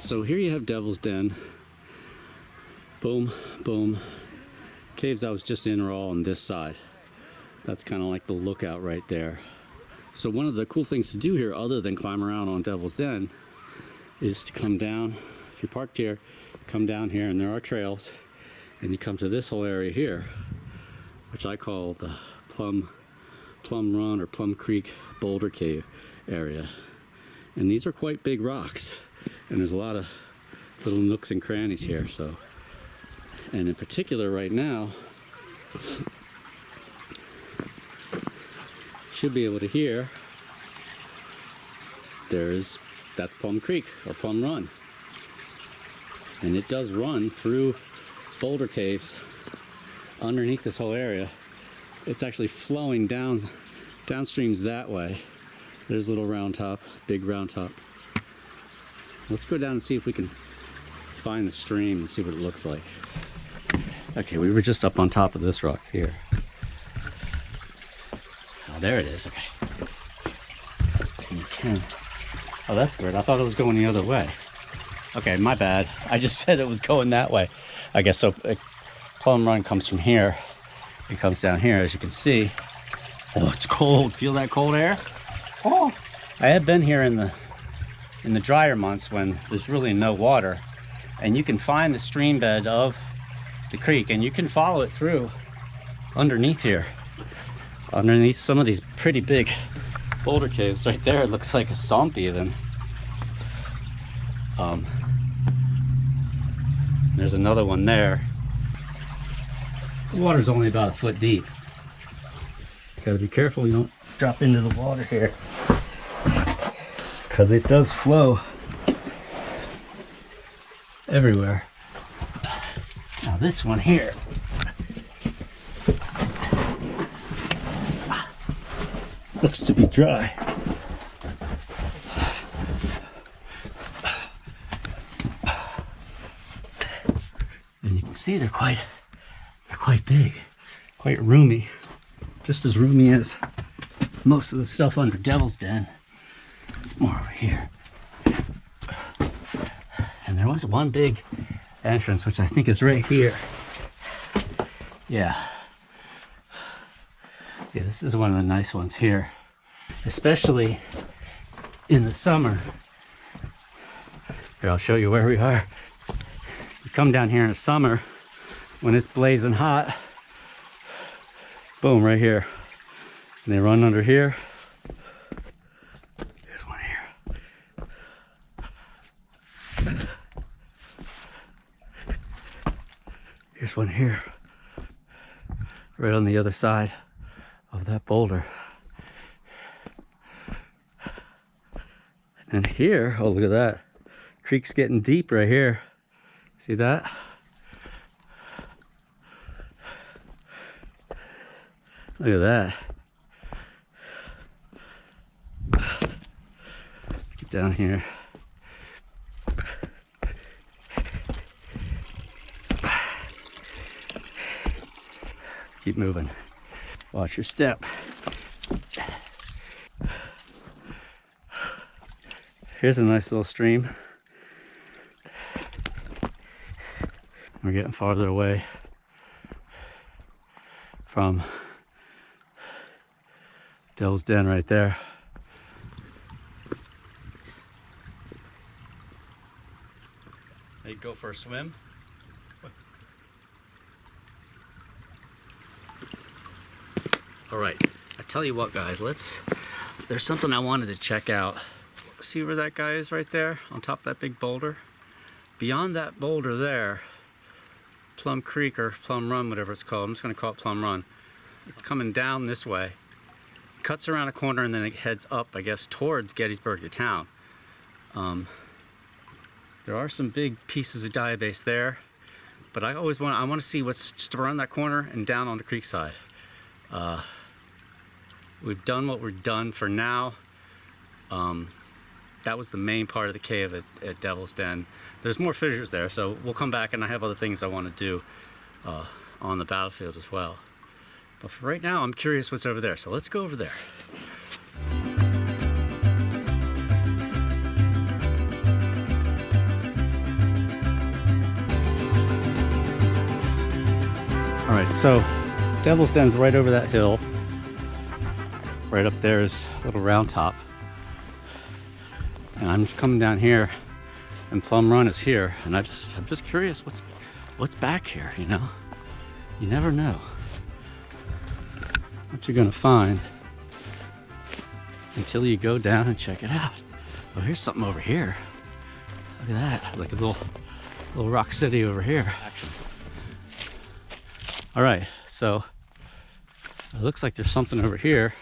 So here you have Devil's Den. Boom, boom. Caves I was just in are all on this side. That's kind of like the lookout right there. So one of the cool things to do here, other than climb around on Devil's Den, is to come down. If you're parked here, come down here, and there are trails, and you come to this whole area here, which I call the Plum Run or Plum Creek Boulder Cave area. And these are quite big rocks, and there's a lot of little nooks and crannies here. So, and in particular right now, should be able to hear that's Plum Creek or Plum Run, and it does run through boulder caves underneath this whole area. It's actually flowing downstreams that way. There's Little Round Top, Big Round Top. Let's go down and see if we can find the stream and see what it looks like. Okay, we were just up on top of this rock here. Oh, there it is. Okay. So you can. Oh, that's weird. I thought it was going the other way. Okay, my bad. I just said it was going that way. I guess so. Plum Run comes from here. It comes down here, as you can see. Oh, it's cold. Feel that cold air? Oh, I have been here in the drier months when there's really no water, and you can find the stream bed of the creek, and you can follow it through underneath here. Underneath some of these pretty big boulder caves right there. It looks like a sump even. There's another one there. The water's only about a foot deep. Gotta be careful you don't drop into the water here, because it does flow everywhere. Now this one here, looks to be dry. And you can see they're quite big, quite roomy, just as roomy as most of the stuff under Devil's Den. It's more over here. And there was one big entrance, which I think is right here. Yeah, this is one of the nice ones here, especially in the summer. Here, I'll show you where we are. You come down here in the summer when it's blazing hot. Boom, right here. And they run under here. There's one here. Here's one here. Right on the other side of that boulder. And here, oh, look at that. Creek's getting deep right here. See that? Look at that. Let's get down here. Let's keep moving. Watch your step. Here's a nice little stream. We're getting farther away from Devil's Den right there. They go for a swim. All right, I tell you what, guys, there's something I wanted to check out. See where that guy is right there on top of that big boulder? Beyond that boulder there, Plum Creek or Plum Run, whatever it's called. I'm just gonna call it Plum Run. It's coming down this way, cuts around a corner, and then it heads up, I guess, towards Gettysburg, the town. There are some big pieces of diabase there, but I want to see what's just around that corner and down on the creek side. We've done what we've done for now. That was the main part of the cave at Devil's Den. There's more fissures there, so we'll come back, and I have other things I want to do on the battlefield as well. But for right now, I'm curious what's over there, so let's go over there. So Devil's Den's right over that hill. Right up there is a little round top. And I'm just coming down here, and Plum Run is here, and I'm just curious what's back here, you know? You never know what you're gonna find until you go down and check it out. Oh, here's something over here. Look at that, like a little rock city over here. All right, so it looks like there's something over here.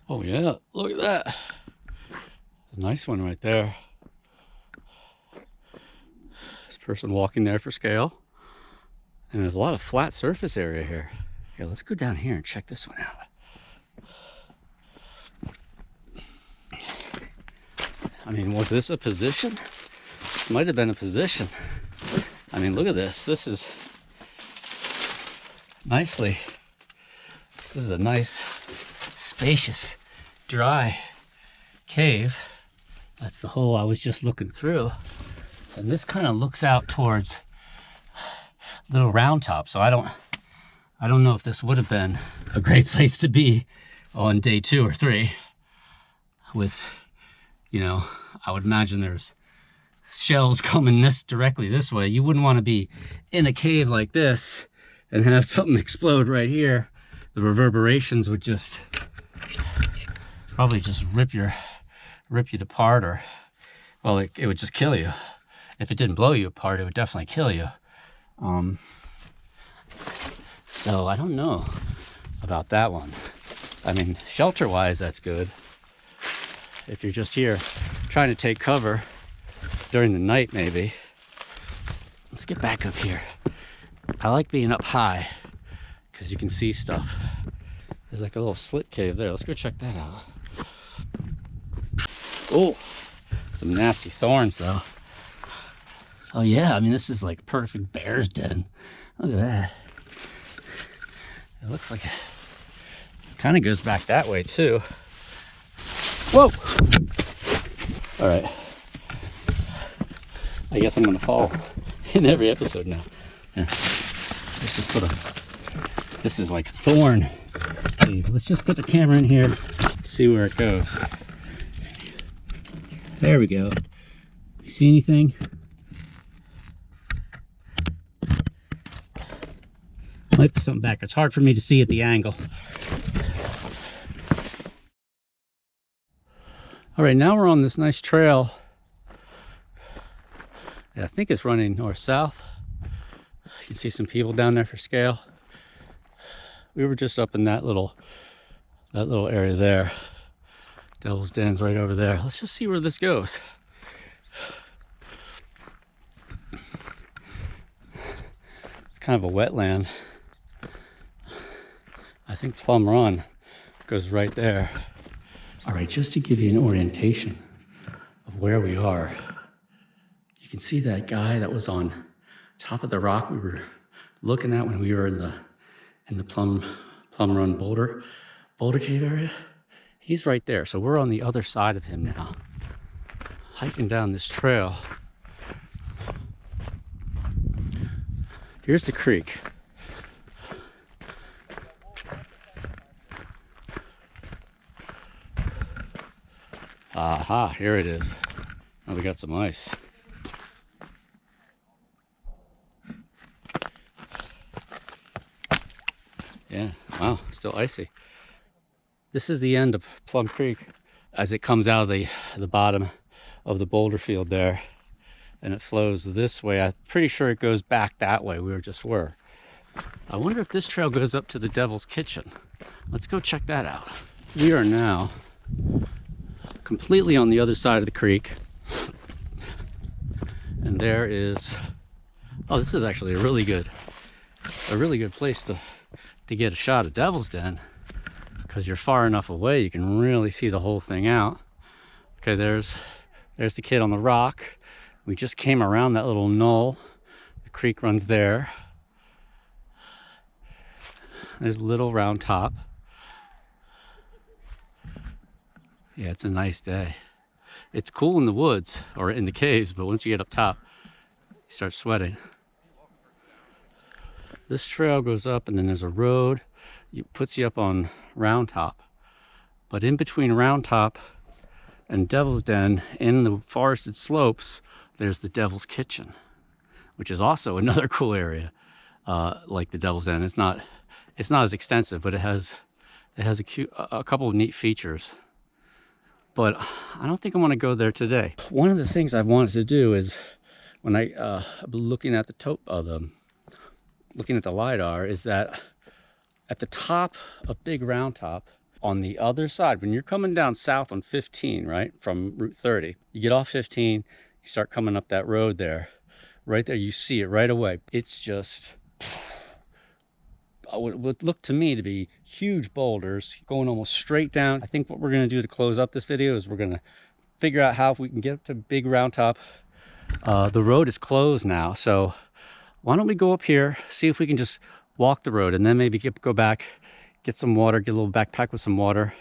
Oh yeah, look at that. It's a nice one right there. This person walking there for scale. And there's a lot of flat surface area here. Here, let's go down here and check this one out. I mean, was this a position? Might have been a position. I mean, look at this. This is this is a nice, spacious, dry cave. That's the hole I was just looking through. And this kind of looks out towards Little Round Top. So I don't know if this would have been a great place to be on day 2 or 3 with, you know, I would imagine there's shells coming directly this way. You wouldn't want to be in a cave like this and have something explode right here. The reverberations would just probably just rip you apart, or well, it would just kill you. If it didn't blow you apart, it would definitely kill you. So I don't know about that one. I mean, shelter-wise, that's good. If you're just here trying to take cover during the night, maybe. Let's get back up here. I like being up high because you can see stuff. There's like a little slit cave there. Let's go check that out. Oh, some nasty thorns though. Oh yeah, I mean, this is like perfect bear's den. Look at that. It looks like it kind of goes back that way too. Whoa! All right. I guess I'm gonna fall in every episode now. Yeah. Let's just put this is like thorn. Let's just put the camera in here, see where it goes. There we go. You see anything? Might be something back. It's hard for me to see at the angle. All right, now we're on this nice trail. Yeah, I think it's running north-south. You can see some people down there for scale. We were just up in that little area there. Devil's Den's right over there. Let's just see where this goes. It's kind of a wetland. I think Plum Run goes right there. All right, just to give you an orientation of where we are, you can see that guy that was on top of the rock we were looking at when we were in the Plum Run Bouder Cave area. He's right there. So we're on the other side of him now, hiking down this trail. Here's the creek. Aha, here it is. Oh, we got some ice. Yeah, wow, still icy. This is the end of Plum Creek as it comes out of the bottom of the boulder field there, and it flows this way. I'm pretty sure it goes back that way we just were. I wonder if this trail goes up to the Devil's Kitchen. Let's go check that out. We are now completely on the other side of the creek, and there is, oh, this is actually a really good place to get a shot of Devil's Den, because you're far enough away you can really see the whole thing out. Okay, there's the kid on the rock. We just came around that little knoll. The creek runs there. There's Little Round Top. Yeah, it's a nice day. It's cool in the woods or in the caves, but once you get up top, you start sweating. This trail goes up and then there's a road. It puts you up on Round Top. But in between Round Top and Devil's Den, in the forested slopes, there's the Devil's Kitchen, which is also another cool area, like the Devil's Den. It's not as extensive, but it has a couple of neat features. But I don't think I want to go there today. One of the things I've wanted to do is, when I looking at the LiDAR, is that at the top of Big Round Top, on the other side, when you're coming down south on 15, right, from Route 30, you get off 15, you start coming up that road there. Right there, you see it right away. It's just, would look to me to be huge boulders going almost straight down. I think what we're going to do to close up this video is we're going to figure out how we can get up to Big Round Top. The road is closed now, so why don't we go up here, see if we can just walk the road, and then maybe go back, get some water, get a little backpack with some water,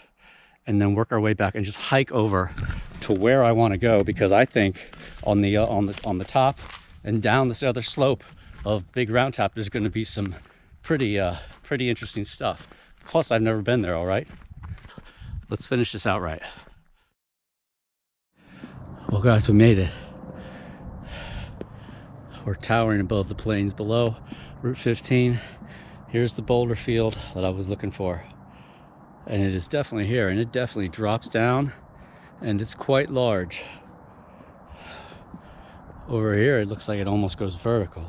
and then work our way back and just hike over to where I want to go, because I think on the top and down this other slope of Big Round Top, there's going to be some pretty interesting stuff. Plus, I've never been there. All right, let's finish this out right. Well, guys, we made it. We're towering above the plains below Route 15. Here's the boulder field that I was looking for. And it is definitely here, and it definitely drops down, and it's quite large. Over here, it looks like it almost goes vertical.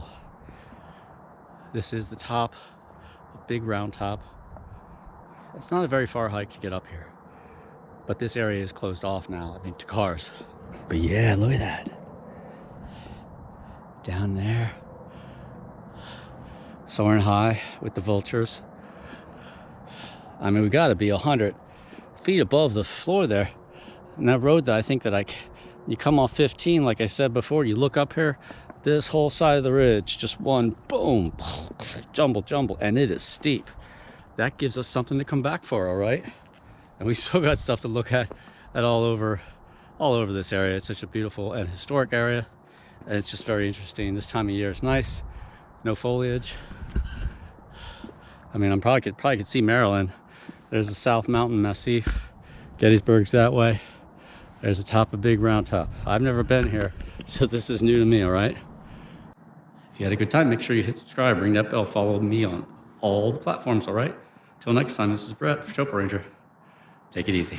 This is the top of Big Round Top. It's not a very far hike to get up here, but this area is closed off now, I mean, to cars. But yeah, look at that. Down there, soaring high with the vultures. I mean, we got to be 100 feet above the floor there. And that road that I think that you come off 15, like I said before, you look up here, this whole side of the ridge, just one boom, jumble, and it is steep. That gives us something to come back for, all right? And we still got stuff to look at all over this area. It's such a beautiful and historic area, and it's just very interesting. This time of year is nice, no foliage. I mean, I probably could see Maryland. There's the South Mountain Massif. Gettysburg's that way. There's the top of Big Round Top. I've never been here, so this is new to me, all right? If you had a good time, make sure you hit subscribe, ring that bell, follow me on all the platforms, all right? Till next time, this is Brett for TopoRanger. Take it easy.